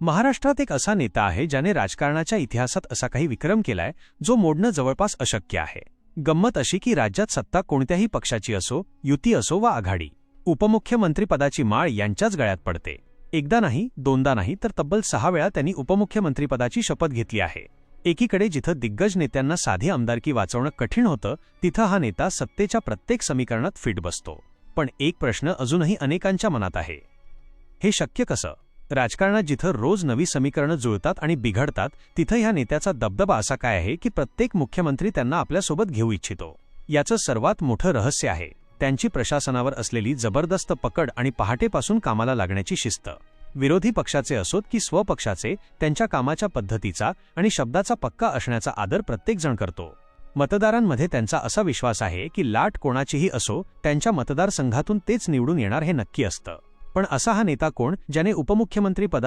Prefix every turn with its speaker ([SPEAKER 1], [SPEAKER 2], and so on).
[SPEAKER 1] महाराष्ट्रात एक असा नेता आहे ज्याने राजकारणाच्या इतिहासात असा काही विक्रम केलाय जो मोडणं जवळपास अशक्य आहे. गंमत अशी की राज्यात सत्ता कोणत्याही पक्षाची असो, युती असो वा आघाडी, उपमुख्यमंत्रीपदाची माळ यांच्याच गळ्यात पडते. एकदा नाही, दोनदा नाही, तर तब्बल 6 वेळा त्यांनी उपमुख्यमंत्रीपदाची शपथ घेतली आहे. एकीकडे जिथं दिग्गज नेत्यांना साधी आमदारकी वाचवणं कठीण होतं, तिथं हा नेता सत्तेच्या प्रत्येक समीकरणात फिट बसतो. पण एक प्रश्न अजूनही अनेकांच्या मनात आहे. हे शक्य कसं? राजकारणात जिथं रोज नवी समीकरणं जुळतात आणि बिघडतात, तिथं ह्या नेत्याचा दबदबा असा काय आहे की प्रत्येक मुख्यमंत्री त्यांना आपल्यासोबत घेऊ इच्छितो. याचं सर्वात मोठं रहस्य आहे त्यांची प्रशासनावर असलेली जबरदस्त पकड आणि पहाटेपासून कामाला लागण्याची शिस्त. विरोधी पक्षाचे असोत की स्वपक्षाचे, त्यांच्या कामाच्या पद्धतीचा आणि शब्दाचा पक्का असण्याचा आदर प्रत्येकजण करतो. मतदारांमध्ये त्यांचा असा विश्वास आहे की लाट कोणाचीही असो, त्यांच्या मतदारसंघातून तेच निवडून येणार हे नक्की असतं. पण असा हा नेता कोण ज्याने उपमुख्यमंत्री